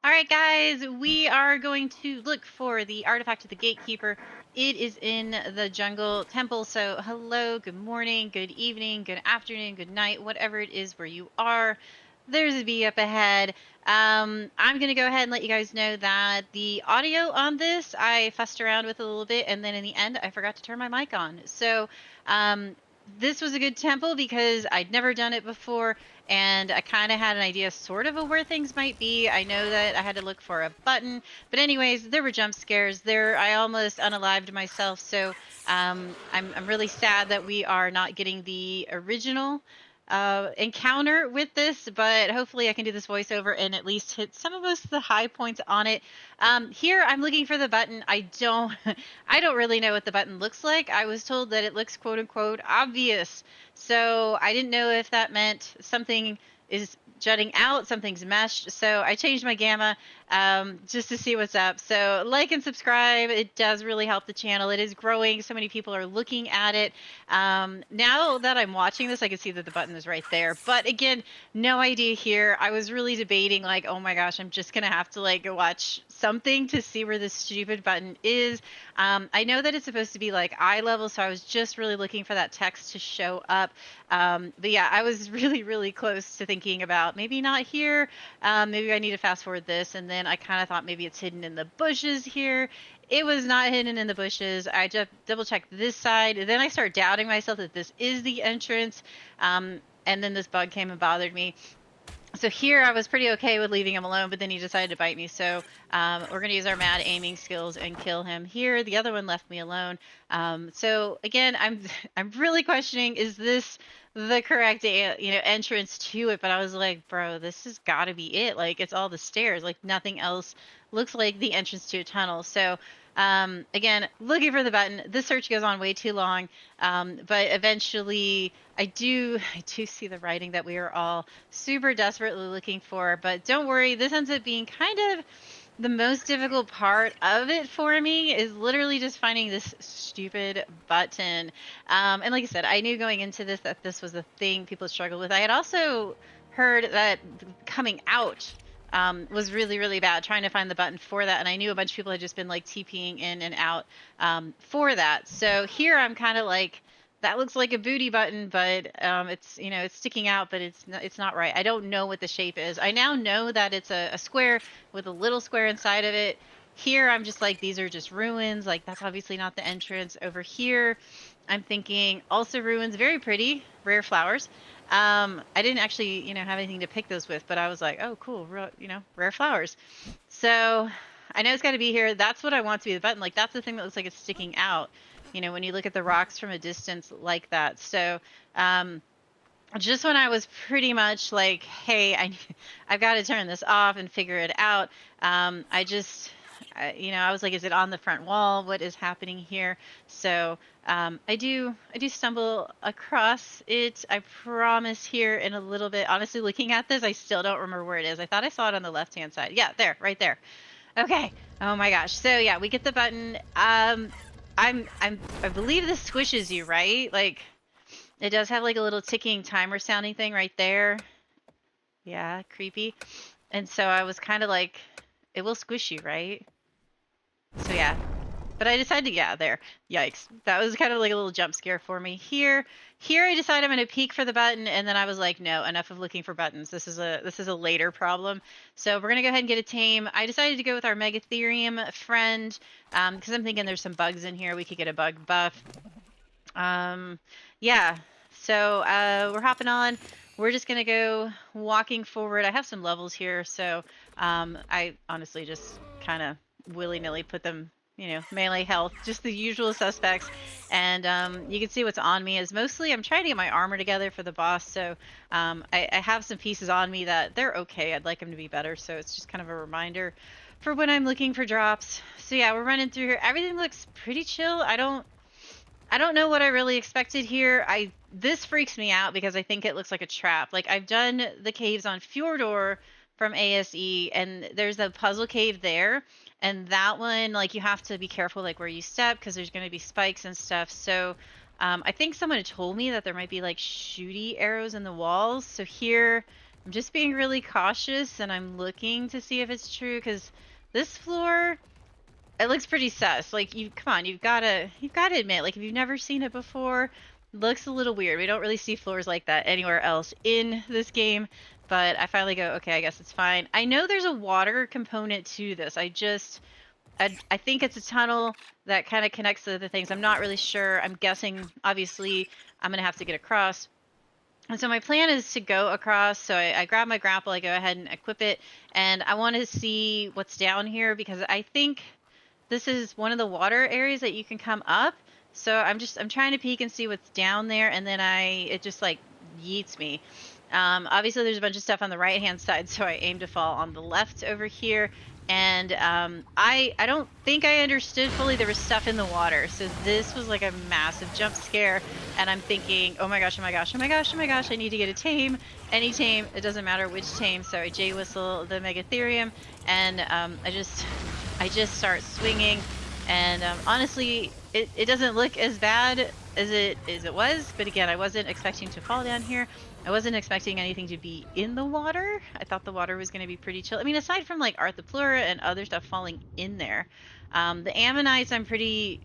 Alright guys, we are going to look for the artifact of the gatekeeper. It is in the jungle temple, so hello, good morning, good evening, good afternoon, good night, whatever it is where you are. There's a bee up ahead. I'm going to go ahead and let you guys know that the audio on this, I fussed around with a little bit, and then in the end, I forgot to turn my mic on. So, this was a good temple because I'd never done it before, and I kind of had an idea sort of where things might be. I know that I had to look for a button, but anyways, there were jump scares there. I almost unalived myself, so I'm really sad that we are not getting the original encounter with this, but hopefully I can do this voiceover and at least hit some of the high points on it. Here I'm looking for the button. I don't I don't really know what the button looks like. I was told that it looks quote unquote obvious. So I didn't know if that meant something is jutting out, something's meshed. So I changed my gamma just to see what's up. So like and subscribe. It does really help the channel. It is growing. So many people are looking at it. Now that I'm watching this, I can see that the button is right there. But again, no idea here. I was really debating like, oh my gosh, I'm just going to have to like go watch something to see where this stupid button is. I know that it's supposed to be like eye level, so I was just really looking for that text to show up. But yeah, I was really close to thinking about maybe not here. Maybe I need to fast forward this, and then I kind of thought maybe it's hidden in the bushes here. It was not hidden in the bushes. I just double checked this side, and then I started doubting myself that this is the entrance. And then this bug came and bothered me. So here I was pretty okay with leaving him alone, but then he decided to bite me. So we're going to use our mad aiming skills and kill him here. The other one left me alone. So again, I'm really questioning, is this the correct entrance to it? But I was like, bro, this has got to be it. Like, it's all the stairs. Like, nothing else looks like the entrance to a tunnel. So again, looking for the button. This search goes on way too long, but eventually I do see the writing that we are all super desperately looking for. But don't worry, this ends up being kind of the most difficult part of it for me, is literally just finding this stupid button. And like I said, I knew going into this that this was a thing people struggle with. I had also heard that coming out was really bad, trying to find the button for that, and I knew a bunch of people had just been like TPing in and out for that. So here I'm kind of like, that looks like a booty button, but it's it's sticking out, but it's not right. I don't know what the shape is. I now know that it's a square with a little square inside of it. Here I'm just like, these are just ruins. Like, that's obviously not the entrance. Over here I'm thinking also ruins, very pretty, rare flowers. I didn't actually, have anything to pick those with, but I was like, oh, cool, rare flowers. So I know it's got to be here. That's what I want to be the button. Like, that's the thing that looks like it's sticking out, when you look at the rocks from a distance like that. So just when I was pretty much like, hey, I've got to turn this off and figure it out, I was like, is it on the front wall? What is happening here? So I do stumble across it. I promise here in a little bit. Honestly, looking at this, I still don't remember where it is. I thought I saw it on the left-hand side. Yeah, there, right there. Okay. Oh my gosh. So yeah, we get the button. I believe this squishes you, right? Like, it does have like a little ticking timer sounding thing right there. Yeah, creepy. And so I was kind of like, it will squish you, right? So yeah, but I decided, yeah, there. Yikes. That was kind of like a little jump scare for me. Here I decide I'm going to peek for the button, and then I was like, no, enough of looking for buttons. This is a later problem. So we're going to go ahead and get a tame. I decided to go with our Megatherium friend, because I'm thinking there's some bugs in here. We could get a bug buff. Yeah. So we're hopping on. We're just going to go walking forward. I have some levels here, so I honestly just kind of willy-nilly put them, melee health, just the usual suspects. And you can see what's on me is mostly, I'm trying to get my armor together for the boss, so I have some pieces on me that they're okay. I'd like them to be better, so it's just kind of a reminder for when I'm looking for drops. So yeah, we're running through here. Everything looks pretty chill. I don't know what I really expected here. This freaks me out because I think it looks like a trap. Like, I've done the caves on Fjordor from ASE, and there's a puzzle cave there, and that one, like, you have to be careful like where you step because there's going to be spikes and stuff. So I think someone had told me that there might be like shooty arrows in the walls. So here I'm just being really cautious, and I'm looking to see if it's true, because this floor, it looks pretty sus. Like, come on, you've gotta admit, like, if you've never seen it before, it looks a little weird. We don't really see floors like that anywhere else in this game, but I finally go, okay, I guess it's fine. I know there's a water component to this. I think it's a tunnel that kind of connects to the things. I'm not really sure. I'm guessing, obviously, I'm gonna have to get across. And so my plan is to go across. So I grab my grapple, I go ahead and equip it, and I want to see what's down here, because I think this is one of the water areas that you can come up. So I'm trying to peek and see what's down there, and then it just like yeets me. Obviously there's a bunch of stuff on the right hand side, so I aim to fall on the left over here. And I don't think I understood fully there was stuff in the water. So this was like a massive jump scare, and I'm thinking, oh my gosh, oh my gosh, oh my gosh, oh my gosh, I need to get a tame, any tame, it doesn't matter which tame. So I J-whistle the Megatherium, and I just start swinging, and honestly, it doesn't look as bad as it was, but again, I wasn't expecting to fall down here. I wasn't expecting anything to be in the water. I thought the water was going to be pretty chill. I mean, aside from like Arthropleura and other stuff falling in there, the Ammonites I'm pretty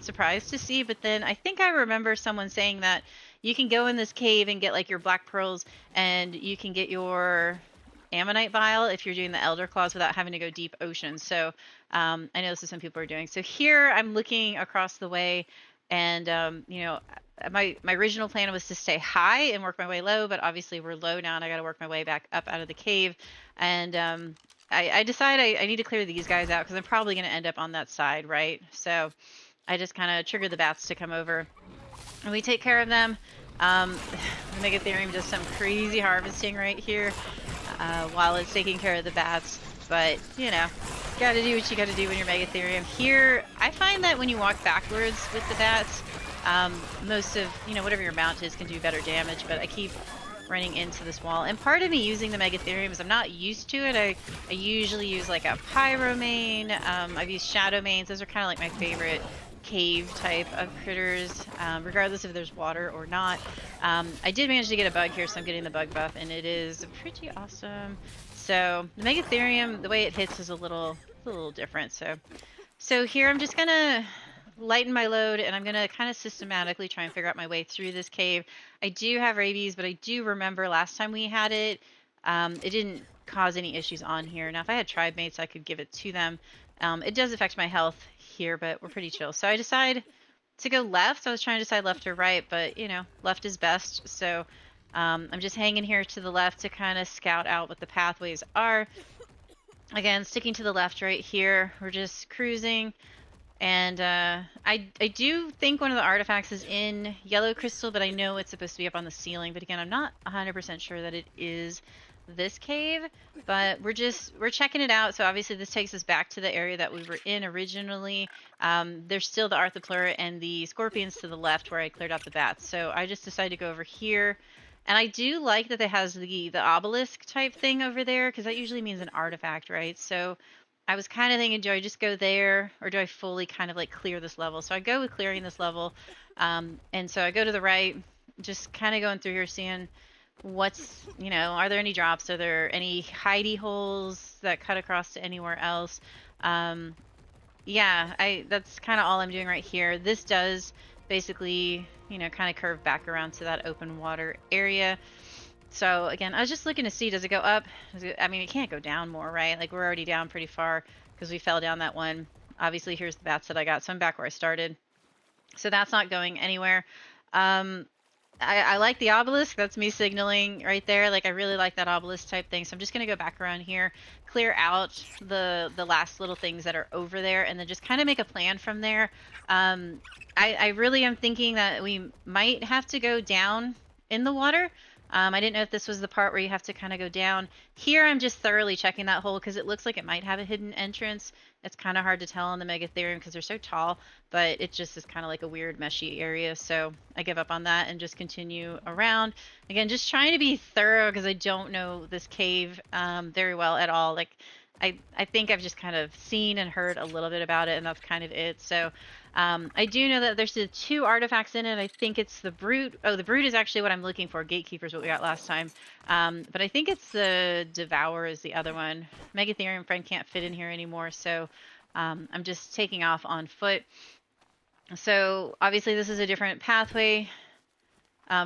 surprised to see, but then I think I remember someone saying that you can go in this cave and get like your black pearls, and you can get your Ammonite vial if you're doing the Elder Claws without having to go deep ocean. So I know this is some people are doing. So here I'm looking across the way, and you know, my original plan was to stay high and work my way low, but obviously we're low now, and I got to work my way back up out of the cave. And I decide I need to clear these guys out, because I'm probably going to end up on that side, right? So I just kind of trigger the bats to come over, and we take care of them. The Megatherium does some crazy harvesting right here while it's taking care of the bats. But, you know, gotta do what you gotta do when you're Megatherium. Here, I find that when you walk backwards with the bats, most of, you know, whatever your mount is can do better damage, but I keep running into this wall. And part of me using the Megatherium is I'm not used to it. I usually use like a Pyro main. I've used Shadow mains. Those are kind of like my favorite cave type of critters, regardless if there's water or not. I did manage to get a bug here, so I'm getting the bug buff, and it is pretty awesome. So the Megatherium, the way it hits is a little different. So here I'm just gonna lighten my load, and I'm gonna kind of systematically try and figure out my way through this cave. I do have rabies, but I do remember last time we had it, it didn't cause any issues on here. Now if I had tribe mates, I could give it to them. It does affect my health here, but we're pretty chill. So I decide to go left. I was trying to decide left or right, but you know, left is best. So I'm just hanging here to the left to kind of scout out what the pathways are. Again, sticking to the left right here. We're just cruising. And I do think one of the artifacts is in yellow crystal, but I know it's supposed to be up on the ceiling. But again, I'm not 100% sure that it is this cave, but we're checking it out. So obviously this takes us back to the area that we were in originally. There's still the Arthropleura and the scorpions to the left where I cleared out the bats. So I just decided to go over here. And I do like that it has the obelisk type thing over there, because that usually means an artifact, right? So I was kind of thinking, do I just go there, or do I fully kind of like clear this level? So I go with clearing this level. And so I go to the right, just kind of going through here, seeing what's, you know, are there any drops? Are there any hidey holes that cut across to anywhere else? Yeah, that's kind of all I'm doing right here. This does basically, you know, kind of curve back around to that open water area. So again, I was just looking to see, does it go up? I mean, it can't go down more, right? Like, we're already down pretty far because we fell down that one. Obviously, here's the bats that I got, so I'm back where I started. So that's not going anywhere. I like the obelisk. That's me signaling right there. Like, I really like that obelisk type thing. So I'm just going to go back around here, clear out the last little things that are over there, and then just kind of make a plan from there. I really am thinking that we might have to go down in the water. I didn't know if this was the part where you have to kind of go down. Here I'm just thoroughly checking that hole because it looks like it might have a hidden entrance. It's kind of hard to tell on the Megatherium because they're so tall, but it just is kind of like a weird meshy area. So I give up on that and just continue around. Again, just trying to be thorough because I don't know this cave very well at all. Like, I think I've just kind of seen and heard a little bit about it, and that's kind of it. So I do know that there's the 2 artifacts in it. I think it's the Brute. Oh, the Brute is actually what I'm looking for. Gatekeeper's what we got last time. But I think it's the Devour is the other one. Megatherium friend can't fit in here anymore, so I'm just taking off on foot. So obviously this is a different pathway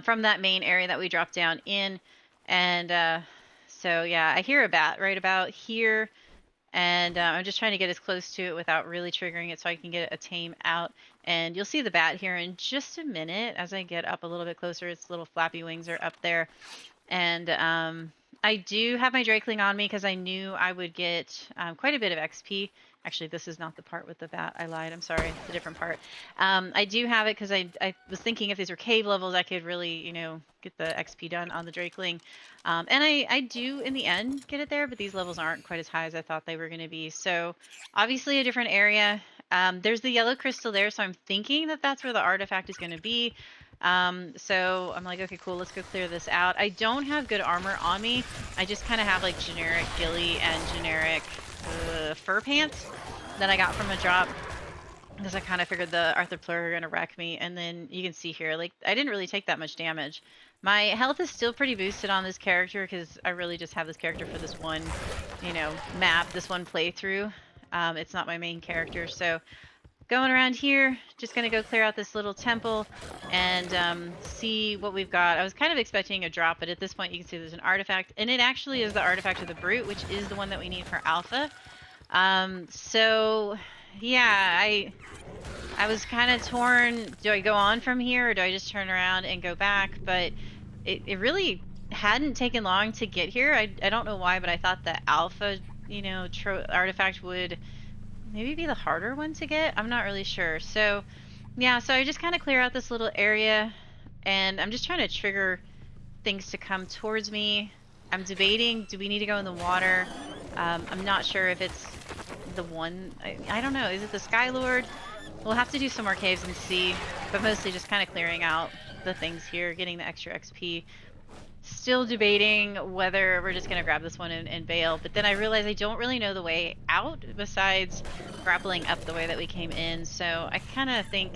from that main area that we dropped down in. And so yeah, I hear a bat right about here. And I'm just trying to get as close to it without really triggering it so I can get a tame out. And you'll see the bat here in just a minute as I get up a little bit closer. Its little flappy wings are up there. And I do have my Drakeling on me because I knew I would get quite a bit of XP. Actually, this is not the part with the bat. I lied. I'm sorry. It's a different part. I do have it because I was thinking if these were cave levels, I could really, you know, get the XP done on the Drakeling. And I do, in the end, get it there, but these levels aren't quite as high as I thought they were going to be. So, obviously, a different area. There's the yellow crystal there, so I'm thinking that that's where the artifact is going to be. So I'm like, okay, cool, let's go clear this out. I don't have good armor on me. I just kind of have like generic ghillie and generic fur pants that I got from a drop because I kind of figured the Arthropleura were going to wreck me. And then you can see here, like, I didn't really take that much damage. My health is still pretty boosted on this character because I really just have this character for this one, you know, map, this one playthrough. It's not my main character, so going around here, just gonna go clear out this little temple and see what we've got. I was kind of expecting a drop, but at this point you can see there's an artifact, and it actually is the artifact of the Brute, which is the one that we need for Alpha. So yeah, I was kind of torn. Do I go on from here, or do I just turn around and go back? But it really hadn't taken long to get here. I don't know why, but I thought the Alpha, you know, artifact would maybe be the harder one to get. I'm not really sure. So yeah, so I just kind of clear out this little area, and I'm just trying to trigger things to come towards me. I'm debating, do we need to go in the water? I'm not sure if it's the one, I don't know, is it the Skylord? We'll have to do some more caves and see, but mostly just kind of clearing out the things here, getting the extra XP. Still debating whether we're just going to grab this one and bail, but then I realized I don't really know the way out besides grappling up the way that we came in, so I kind of think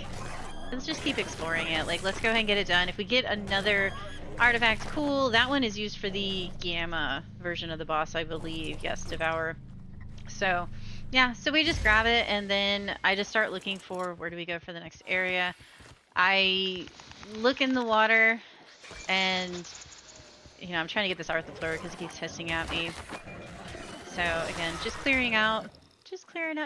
let's just keep exploring it. Like, let's go ahead and get it done. If we get another artifact, cool. That one is used for the Gamma version of the boss, I believe. Yes, Devour. So yeah, so we just grab it, and then I just start looking for where do we go for the next area. I look in the water, and you know, I'm trying to get this Arthropleura because he keeps testing at me. So again, just clearing out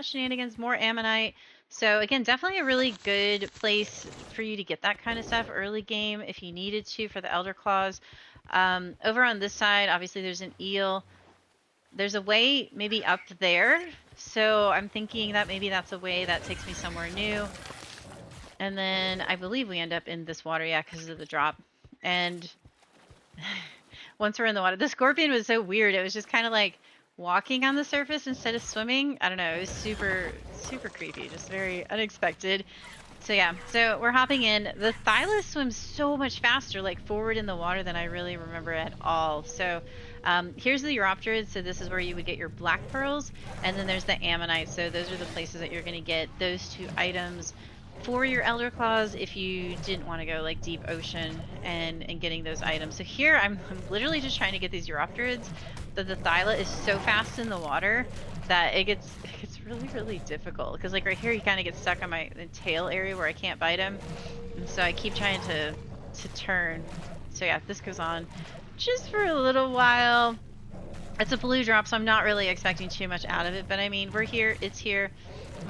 shenanigans, more Ammonite. So again, definitely a really good place for you to get that kind of stuff early game if you needed to for the Elder Claws. Over on this side, obviously there's an eel. There's a way maybe up there. So I'm thinking that maybe that's a way that takes me somewhere new. And then I believe we end up in this water, yeah, because of the drop. And once we're in the water, the scorpion was so weird. It was just kind of like walking on the surface instead of swimming. I don't know. It was super, super creepy. Just very unexpected. So yeah, so we're hopping in. The Thyla swims so much faster, like forward in the water than I really remember at all. So here's the Uropterids. So this is where you would get your black pearls. And then there's the Ammonite. So those are the places that you're going to get those 2 items for your Elder Claws if you didn't want to go like deep ocean and getting those items. So here I'm literally just trying to get these Uropterids. The Thyla is so fast in the water that it gets really, really difficult. Because like right here he kind of gets stuck on my tail area where I can't bite him. And so I keep trying to turn. So yeah, this goes on just for a little while. It's a blue drop, so I'm not really expecting too much out of it. But I mean, we're here, it's here.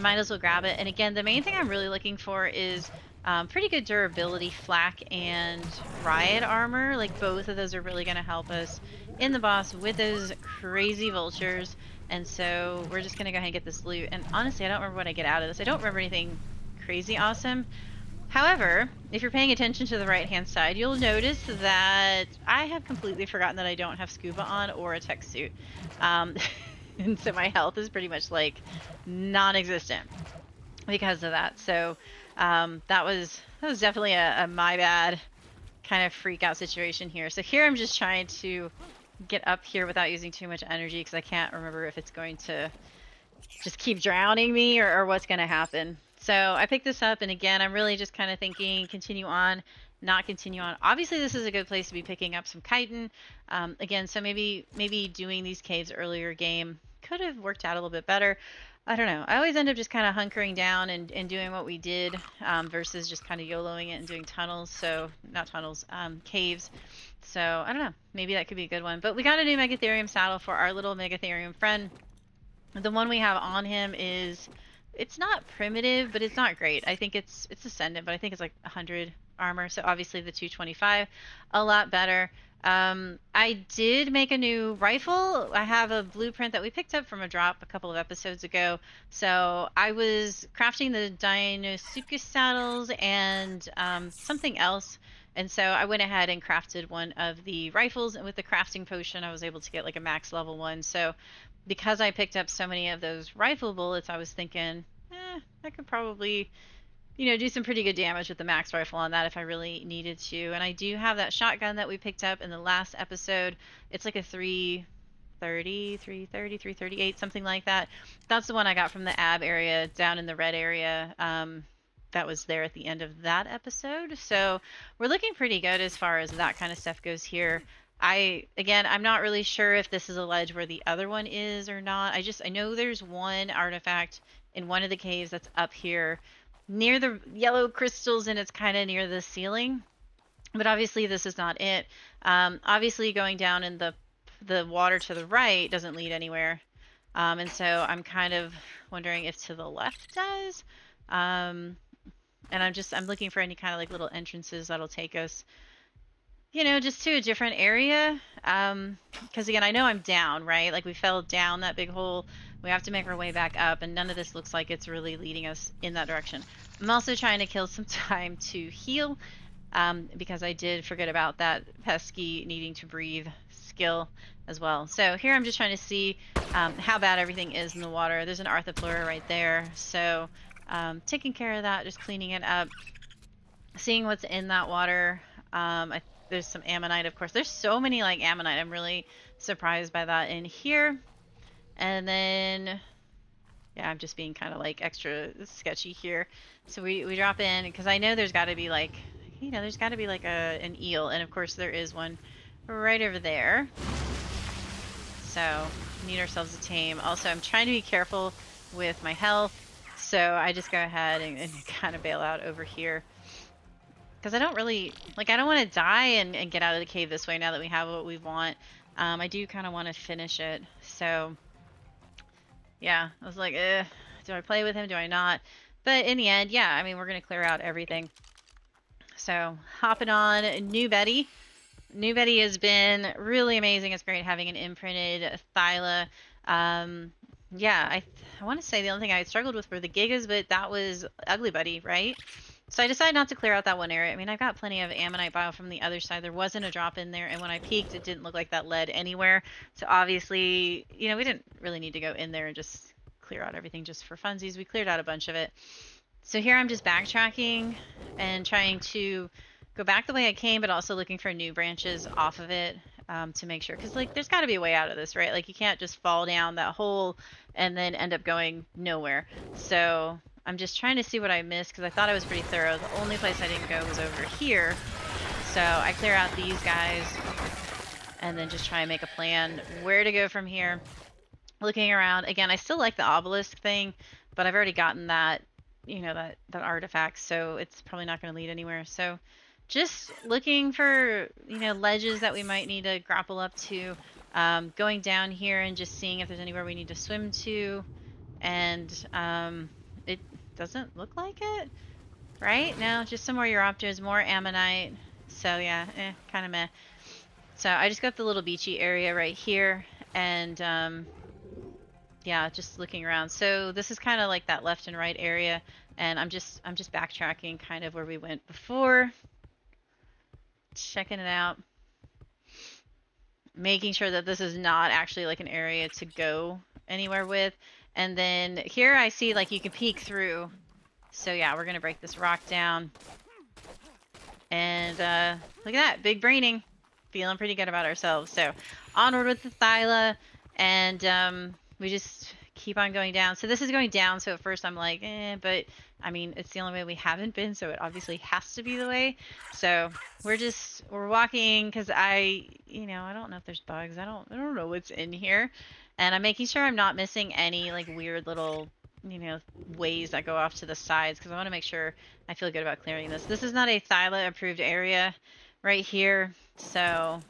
Might as well grab it. And again, the main thing I'm really looking for is pretty good durability flak and riot armor. Like both of those are really going to help us in the boss with those crazy vultures. And so we're just going to go ahead and get this loot. And honestly, I don't remember what I get out of this. I don't remember anything crazy awesome. However, if you're paying attention to the right hand side, you'll notice that I have completely forgotten that I don't have scuba on or a tech suit. And so my health is pretty much like non-existent because of that. So that was definitely a my bad kind of freak out situation here. So here I'm just trying to get up here without using too much energy because I can't remember if it's going to just keep drowning me or what's going to happen. So I picked this up, and again, I'm really just kind of thinking continue on, not continue on. Obviously, this is a good place to be picking up some chitin. Again, so maybe doing these caves earlier game could have worked out a little bit better. I don't know. I always end up just kind of hunkering down and doing what we did versus just kind of YOLOing it and doing tunnels. So, not tunnels, caves. So, I don't know. Maybe that could be a good one. But we got a new Megatherium saddle for our little Megatherium friend. The one we have on him is, it's not primitive, but it's not great. I think it's ascendant, but I think it's like 100 armor. So obviously the 225, a lot better. I did make a new rifle. I have a blueprint that we picked up from a drop a couple of episodes ago. So I was crafting the Dinosuchus saddles and something else. And so I went ahead and crafted one of the rifles, and with the crafting potion, I was able to get like a max level one. So because I picked up so many of those rifle bullets, I was thinking, I could probably, do some pretty good damage with the max rifle on that if I really needed to. And I do have that shotgun that we picked up in the last episode. It's like a 338, something like that. That's the one I got from the AB area down in the red area. That was there at the end of that episode. So we're looking pretty good as far as that kind of stuff goes here. I'm not really sure if this is a ledge where the other one is or not. I know there's one artifact in one of the caves that's up here near the yellow crystals, and it's kind of near the ceiling. But obviously this is not it. Obviously going down in the water to the right doesn't lead anywhere. And so I'm kind of wondering if to the left does. And I'm looking for any kind of like little entrances that'll take us, just to a different area. Because again, I know I'm down, right? Like we fell down that big hole. We have to make our way back up, and none of this looks like it's really leading us in that direction. I'm also trying to kill some time to heal, because I did forget about that pesky needing to breathe skill as well. So here I'm just trying to see how bad everything is in the water. There's an Arthropleura right there. So taking care of that, just cleaning it up, seeing what's in that water. There's some ammonite, of course. There's so many like ammonite. I'm really surprised by that in here. And then, yeah, I'm just being kind of like extra sketchy here. So we drop in because I know there's got to be like, there's got to be like an eel. And of course there is one right over there. So need ourselves a tame. Also, I'm trying to be careful with my health. So I just go ahead and kind of bail out over here. Because I don't really, I don't want to die and get out of the cave this way now that we have what we want. I do kind of want to finish it. So, yeah, I was like, do I play with him? Do I not? But in the end, yeah, I mean, we're going to clear out everything. So, hopping on New Betty. New Betty has been really amazing. It's great having an imprinted Thyla. Yeah, I want to say the only thing I struggled with were the Gigas, but that was Ugly Buddy, right? So I decided not to clear out that one area. I mean, I've got plenty of ammonite bio from the other side. There wasn't a drop in there, and when I peeked, it didn't look like that led anywhere. So obviously, we didn't really need to go in there and just clear out everything just for funsies. We cleared out a bunch of it. So here I'm just backtracking and trying to go back the way I came, but also looking for new branches off of it to make sure. Because, there's got to be a way out of this, right? You can't just fall down that hole and then end up going nowhere. So I'm just trying to see what I missed because I thought I was pretty thorough. The only place I didn't go was over here. So I clear out these guys and then just try and make a plan where to go from here. Looking around. Again, I still like the obelisk thing, but I've already gotten that, that artifact, so it's probably not going to lead anywhere. So just looking for, ledges that we might need to grapple up to. Going down here and just seeing if there's anywhere we need to swim to. And it doesn't look like it, right? No, just some more Europters, more ammonite. So yeah, kind of meh. So I just got the little beachy area right here, and yeah, just looking around. So this is kind of like that left and right area, and I'm just backtracking kind of where we went before, checking it out, making sure that this is not actually like an area to go anywhere with. And then here I see you can peek through. So yeah, we're gonna break this rock down. And look at that, big braining. Feeling pretty good about ourselves. So onward with the Thyla, and we just keep on going down. So this is going down, so at first I'm like, but I mean, it's the only way we haven't been, so it obviously has to be the way. So we're walking because I don't know if there's bugs. I don't know what's in here. And I'm making sure I'm not missing any like weird little, ways that go off to the sides because I want to make sure I feel good about clearing this. This is not a Thyla approved area right here, so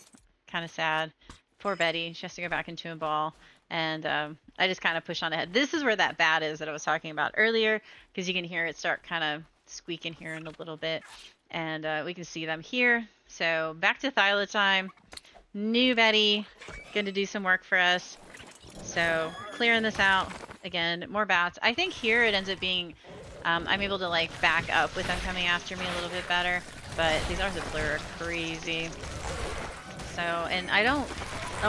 kind of sad. Poor Betty. She has to go back into a ball. And I just kind of push on ahead. This is where that bat is that I was talking about earlier because you can hear it start kind of squeaking here in a little bit. And we can see them here. So back to Thyla time. New Betty. Going to do some work for us. So clearing this out. Again, more bats. I think here it ends up being I'm able to like back up with them coming after me a little bit better. But these Arthropleura are crazy. So, and I don't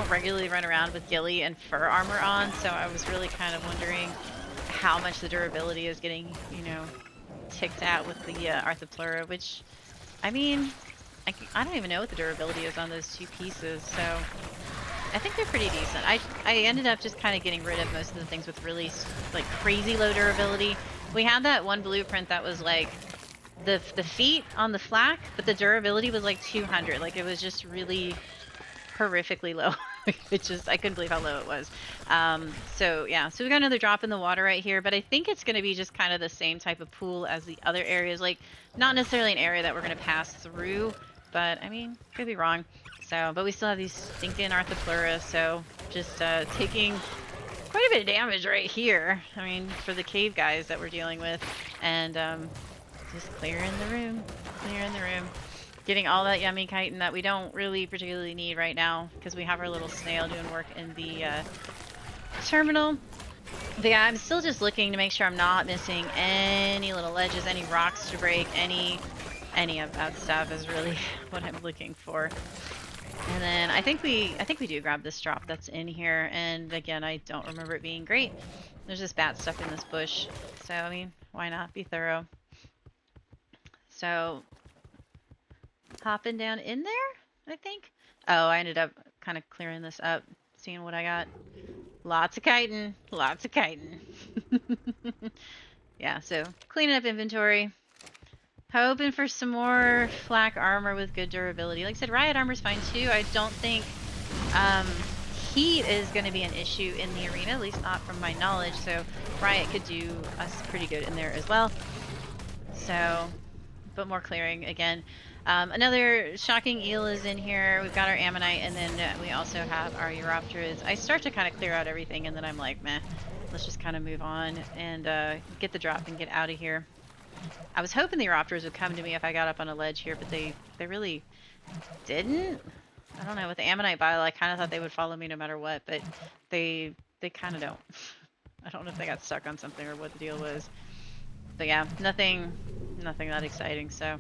regularly run around with ghillie and fur armor on, so I was really kind of wondering how much the durability is getting, ticked at with the Arthropleura, which, I mean, I don't even know what the durability is on those two pieces, so I think they're pretty decent. I ended up just kind of getting rid of most of the things with really, like, crazy low durability. We had that one blueprint that was, like, the feet on the flak, but the durability was, like, 200. Like, it was just really horrifically low. I couldn't believe how low it was. So yeah, so we got another drop in the water right here, but I think it's going to be just kind of the same type of pool as the other areas, like not necessarily an area that we're going to pass through, but I mean, could be wrong. So, but we still have these stinking Arthropleura, so just taking quite a bit of damage right here. I mean, for the cave guys that we're dealing with, and just clearing the room. Getting all that yummy chitin that we don't really particularly need right now because we have our little snail doing work in the terminal. But yeah, I'm still just looking to make sure I'm not missing any little ledges, any rocks to break, any of that stuff is really what I'm looking for. And then I think we do grab this drop that's in here, and again, I don't remember it being great. There's just bat stuff in this bush, so I mean, why not be thorough? So hopping down in there, I think. Oh, I ended up kind of clearing this up, seeing what I got. Lots of chitin. Yeah, so cleaning up inventory. Hoping for some more flak armor with good durability. Like I said, riot armor's fine too. I don't think heat is going to be an issue in the arena, at least not from my knowledge. So riot could do us pretty good in there as well. So, but more clearing again. Another shocking eel is in here. We've got our ammonite, and then we also have our Europteras. I start to kind of clear out everything, and then I'm like, meh, let's just kind of move on and get the drop and get out of here. I was hoping the Europteras would come to me if I got up on a ledge here, but they really didn't. I don't know, with the ammonite bile, I kind of thought they would follow me no matter what, but they kind of don't. I don't know if they got stuck on something or what the deal was. But yeah, nothing that exciting, so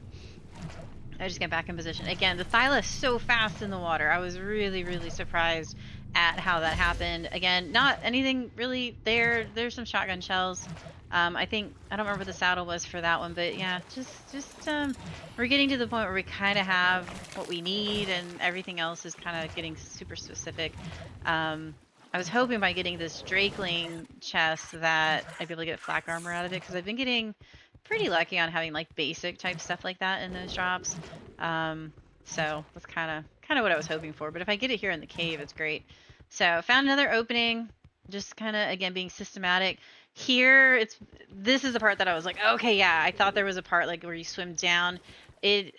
I just get back in position. Again, the Thyla is so fast in the water. I was really, really surprised at how that happened. Again, not anything really there. There's some shotgun shells. I don't remember what the saddle was for that one, but yeah, just we're getting to the point where we kind of have what we need, and everything else is kind of getting super specific. I was hoping by getting this Drakeling chest that I'd be able to get flak armor out of it, because I've been getting pretty lucky on having like basic type stuff like that in those drops. So that's kind of what I was hoping for. But if I get it here in the cave, it's great. So found another opening, just kind of again being systematic. Here, this is the part that I was like, okay, yeah, I thought there was a part like where you swim down. It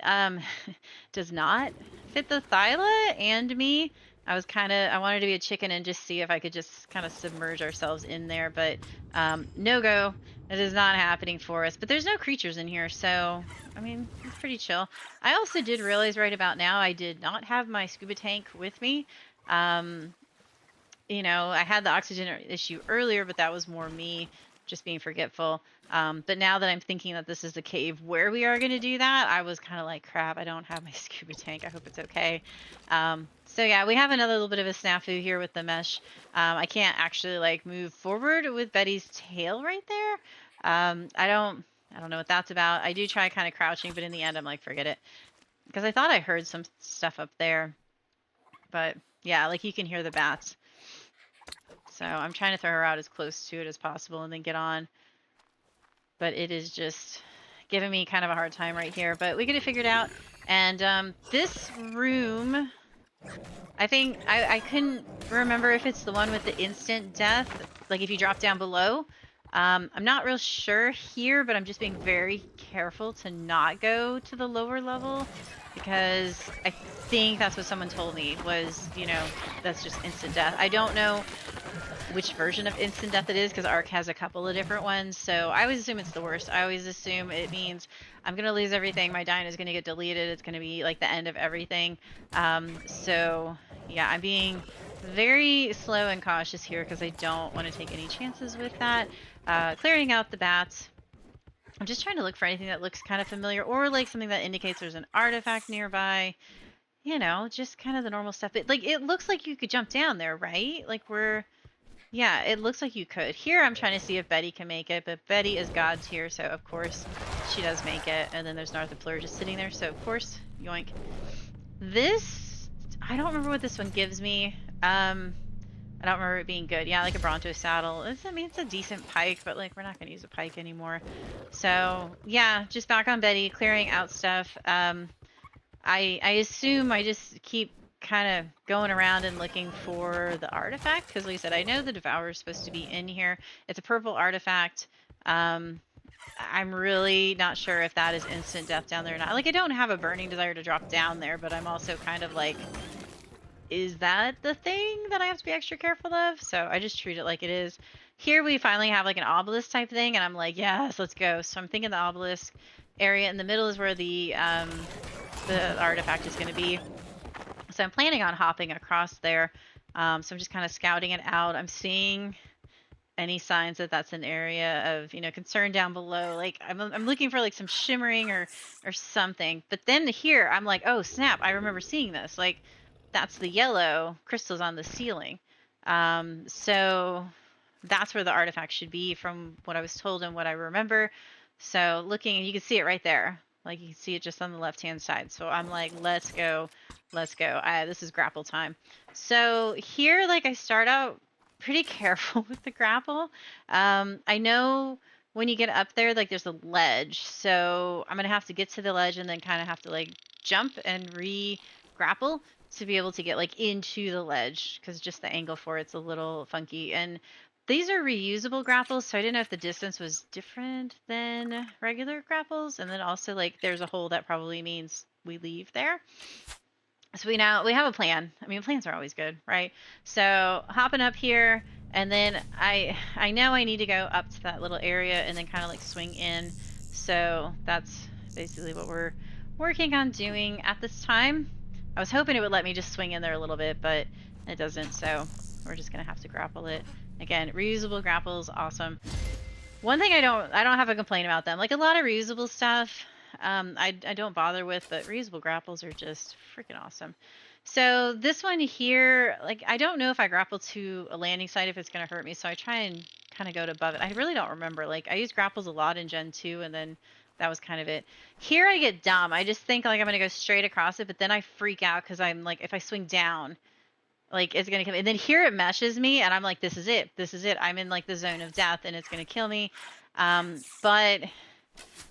does not fit the Thyla and me. I wanted to be a chicken and just see if I could just kind of submerge ourselves in there, but no go. It is not happening for us. But there's no creatures in here, so I mean, it's pretty chill. I also did realize right about now I did not have my scuba tank with me. I had the oxygen issue earlier, but that was more me just being forgetful. But now that I'm thinking that this is the cave where we are going to do that, I was kind of like, crap, I don't have my scuba tank. I hope it's okay. So yeah, we have another little bit of a snafu here with the mesh. I can't actually like move forward with Betty's tail right there. I don't know what that's about. I do try kind of crouching, but in the end, I'm like, forget it. Because I thought I heard some stuff up there. But yeah, like you can hear the bats. So I'm trying to throw her out as close to it as possible and then get on. But it is just giving me kind of a hard time right here. But we get it figured out. And this room, I think I couldn't remember if it's the one with the instant death, like if you drop down below. I'm not real sure here, but I'm just being very careful to not go to the lower level because I think that's what someone told me was, you know, that's just instant death. I don't know which version of instant death it is because Ark has a couple of different ones, so I always assume it's the worst. I always assume it means I'm gonna lose everything, my dino is gonna get deleted, it's gonna be like the end of everything. So yeah, I'm being very slow and cautious here because I don't want to take any chances with that. Clearing out the bats. I'm just trying to look for anything that looks kind of familiar or like something that indicates there's an artifact nearby. You know, just kind of the normal stuff. Like it looks like you could jump down there, right? Like yeah, it looks like you could. Here I'm trying to see if Betty can make it, but Betty is God's here, so of course she does make it. And then there's Narthapluer just sitting there, so of course, yoink. This, I don't remember what this one gives me. I don't remember it being good. Yeah, like a Bronto saddle. I mean, it's a decent pike, but like we're not gonna use a pike anymore. So yeah, just back on Betty, clearing out stuff. I assume I just keep kind of going around and looking for the artifact because like I said, I know the Devourer is supposed to be in here. It's a purple artifact. I'm really not sure if that is instant death down there or not. Like I don't have a burning desire to drop down there, but I'm also kind of like, is that the thing that I have to be extra careful of? So I just treat it like it is. Here we finally have like an obelisk type thing, and I'm like, yes, let's go. So I'm thinking the obelisk area in the middle is where the artifact is going to be. So I'm planning on hopping across there. So I'm just kind of scouting it out. I'm seeing any signs that that's an area of, you know, concern down below. Like I'm looking for like some shimmering or something. But then here I'm like, oh snap, I remember seeing this. Like that's the yellow crystals on the ceiling. So that's where the artifact should be from what I was told and what I remember. So looking, you can see it right there. Like you can see it just on the left-hand side. So I'm like, let's go. Let's go. This is grapple time. So here, like I start out pretty careful with the grapple. I know when you get up there, like there's a ledge. So I'm going to have to get to the ledge and then kind of have to like jump and re-grapple to be able to get like into the ledge because just the angle for it's a little funky. And these are reusable grapples, so I didn't know if the distance was different than regular grapples. And then also like there's a hole that probably means we leave there. So we have a plan. I mean, plans are always good, right? So hopping up here, and then I know I need to go up to that little area and then kind of like swing in. So that's basically what we're working on doing at this time. I was hoping it would let me just swing in there a little bit, but it doesn't. So we're just gonna have to grapple it. Again, reusable grapples, awesome. One thing I don't have a complaint about them. Like a lot of reusable stuff, I don't bother with, but reusable grapples are just freaking awesome. So this one here, like I don't know if I grapple to a landing site if it's gonna hurt me, so I try and kind of go to above it. I really don't remember. Like I use grapples a lot in Gen 2, and then that was kind of it. Here I get dumb. I just think like I'm gonna go straight across it, but then I freak out because I'm like, if I swing down, like it's gonna kill me. And then here it meshes me, and I'm like, this is it. This is it. I'm in like the zone of death, and it's gonna kill me. But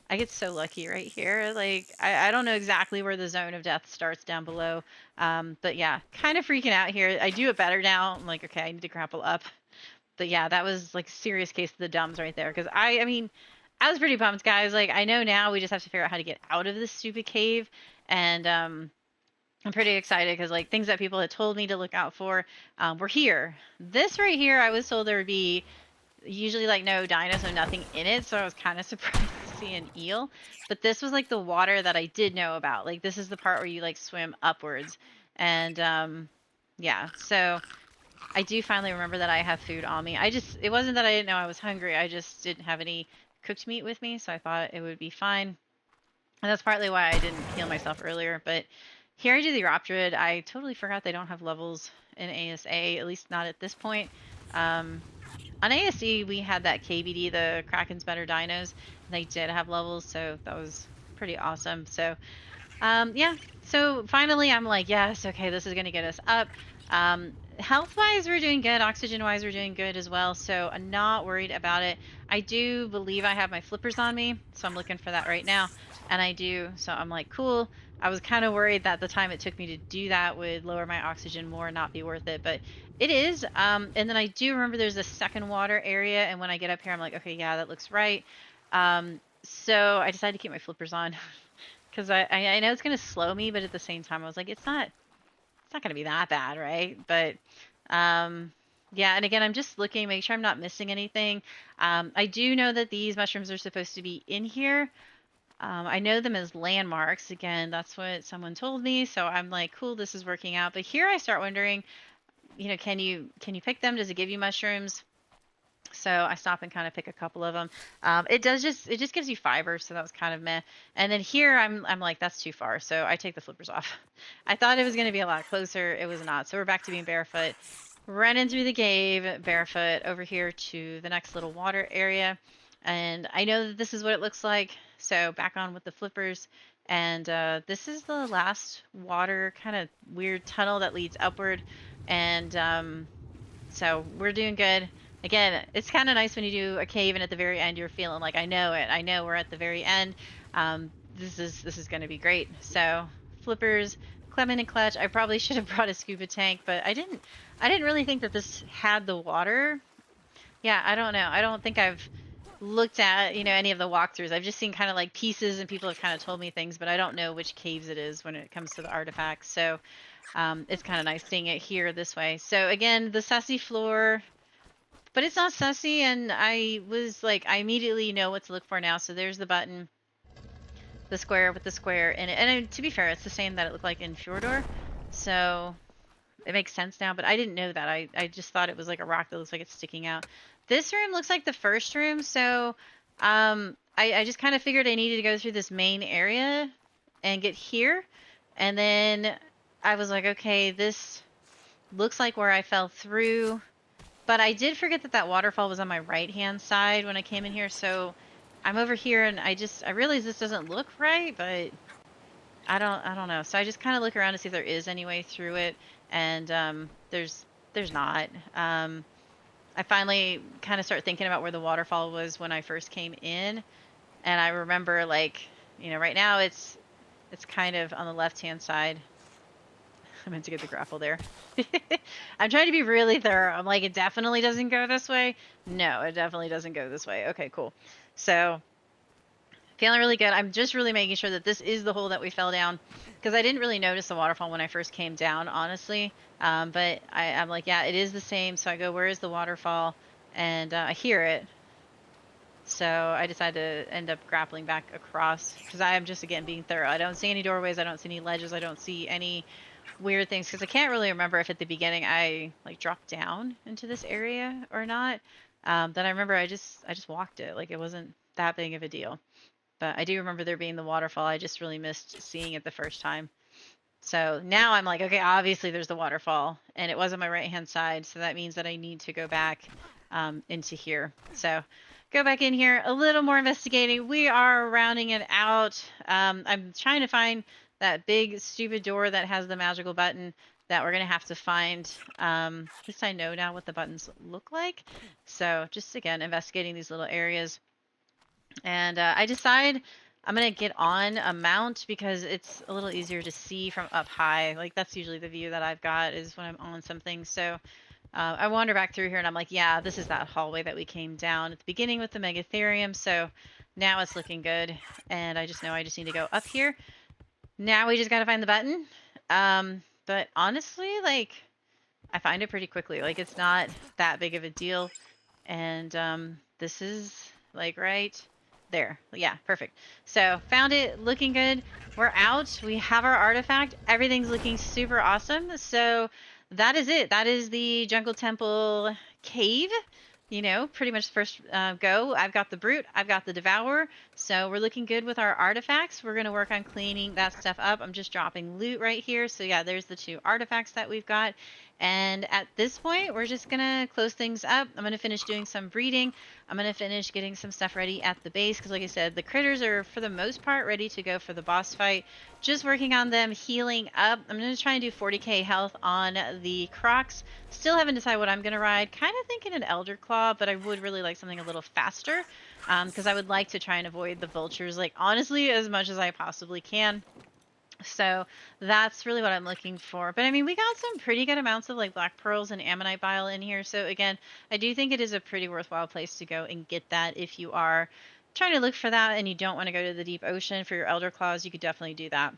I get so lucky right here. Like I don't know exactly where the zone of death starts down below. But yeah, kind of freaking out here. I do it better now. I'm like, okay, I need to grapple up. But yeah, that was like a serious case of the dumbs right there. Because I mean, I was pretty pumped, guys. Like I know now we just have to figure out how to get out of this stupid cave. And I'm pretty excited because like things that people had told me to look out for were here. This right here, I was told there would be usually like no dinos, so nothing in it. So I was kind of surprised to see an eel. But this was like the water that I did know about. Like this is the part where you like swim upwards. And yeah, so I do finally remember that I have food on me. It wasn't that I didn't know I was hungry. I just didn't have any cooked meat with me. So I thought it would be fine. And that's partly why I didn't heal myself earlier. But here I do the Rhopterid. I totally forgot they don't have levels in ASA, at least not at this point. On ASE, we had that KBD, the Kraken's Better Dinos. They did have levels, so that was pretty awesome. So, yeah. So finally, I'm like, yes, okay, this is going to get us up. Health-wise, we're doing good. Oxygen-wise, we're doing good as well. So I'm not worried about it. I do believe I have my flippers on me, so I'm looking for that right now. And I do. So I'm like, cool. I was kind of worried that the time it took me to do that would lower my oxygen more and not be worth it, but it is. And then I do remember there's a second water area, and when I get up here, I'm like, okay, yeah, that looks right. So I decided to keep my flippers on because I know it's gonna slow me, but at the same time, I was like, it's not going to be that bad, right? But yeah, and again, I'm just looking, make sure I'm not missing anything. I do know that these mushrooms are supposed to be in here. I know them as landmarks. Again, that's what someone told me, so I'm like, cool, this is working out. But here I start wondering, can you pick them? Does it give you mushrooms? So I stop and kind of pick a couple of them. It just gives you fiber, so that was kind of meh. And then here I'm like, that's too far, so I take the flippers off. I thought it was going to be a lot closer. It was not. So we're back to being barefoot, running through the cave barefoot over here to the next little water area. And I know that this is what it looks like. So back on with the flippers. And this is the last water kind of weird tunnel that leads upward. And so we're doing good. Again, it's kind of nice when you do a cave and at the very end you're feeling like, I know it. I know we're at the very end. This is going to be great. So flippers, Clement and Clutch. I probably should have brought a scuba tank, but I didn't. I didn't really think that this had the water. Yeah, I don't know. I don't think I've looked at any of the walkthroughs. I've just seen kind of like pieces, and people have kind of told me things, but I don't know which caves it is when it comes to the artifacts. So it's kind of nice seeing it here this way. So again, the sussy floor. But it's not sussy, and I was like, I immediately know what to look for now. So there's the button, the square with the square in it. And to be fair, it's the same that it looked like in Fjordor. So it makes sense now, but I didn't know that. I just thought it was like a rock that looks like it's sticking out. This room looks like the first room, so I just kind of figured I needed to go through this main area and get here. And then I was like, okay, this looks like where I fell through. But I did forget that that waterfall was on my right-hand side when I came in here, so I'm over here and I realize this doesn't look right, but I don't know. So I just kind of look around to see if there is any way through it, and there's not. I finally kind of start thinking about where the waterfall was when I first came in, and I remember like, right now it's kind of on the left-hand side. I meant to get the grapple there. I'm trying to be really thorough. I'm like, it definitely doesn't go this way. No, it definitely doesn't go this way. Okay, cool. So feeling really good. I'm just really making sure that this is the hole that we fell down, because I didn't really notice the waterfall when I first came down, honestly. But I'm like, yeah, it is the same. So I go, where is the waterfall? And I hear it. So I decided to end up grappling back across, because I am just, again, being thorough. I don't see any doorways. I don't see any ledges. I don't see any weird things, because I can't really remember if at the beginning I like dropped down into this area or not. Then I remember I just walked it, like it wasn't that big of a deal. But I do remember there being the waterfall. I just really missed seeing it the first time. So now I'm like, okay, obviously there's the waterfall, and it was on my right hand side, so that means that I need to go back into here. So go back in here, a little more investigating. We are rounding it out. I'm trying to find that big stupid door that has the magical button that we're going to have to find. At least I know now what the buttons look like. So just, again, investigating these little areas. And I decide I'm going to get on a mount because it's a little easier to see from up high. Like, that's usually the view that I've got, is when I'm on something. So I wander back through here and I'm like, yeah, this is that hallway that we came down at the beginning with the Megatherium. So now it's looking good. And I just know I just need to go up here. Now we just got to find the button. But honestly, like, I find it pretty quickly. Like, it's not that big of a deal. And this is like right there. Yeah, perfect. So found it, looking good. We're out. We have our artifact. Everything's looking super awesome. So that is it. That is the Jungle Temple cave. Pretty much first go. I've got the Brute. I've got the Devourer. So we're looking good with our artifacts. We're going to work on cleaning that stuff up. I'm just dropping loot right here. So yeah, there's the 2 artifacts that we've got. And at this point, we're just going to close things up. I'm going to finish doing some breeding. I'm going to finish getting some stuff ready at the base because, like I said, the critters are, for the most part, ready to go for the boss fight. Just working on them, healing up. I'm going to try and do 40k health on the Crocs. Still haven't decided what I'm going to ride. Kind of thinking an Elder Claw, but I would really like something a little faster because I would like to try and avoid the vultures, like, honestly, as much as I possibly can. So that's really what I'm looking for. But I mean, we got some pretty good amounts of like black pearls and ammonite bile in here. So again, I do think it is a pretty worthwhile place to go and get that if you are trying to look for that and you don't want to go to the deep ocean for your elder claws. You could definitely do that.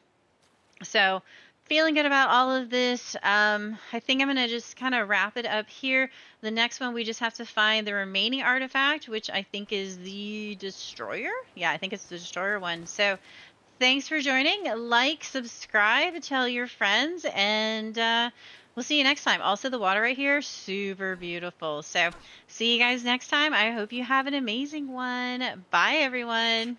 So feeling good about all of this. I think I'm going to just kind of wrap it up here. The next one, we just have to find the remaining artifact, which I think is the destroyer. Yeah, I think it's the destroyer one. So thanks for joining. Like, subscribe, tell your friends, and we'll see you next time. Also, the water right here, super beautiful. So see you guys next time. I hope you have an amazing one. Bye, everyone.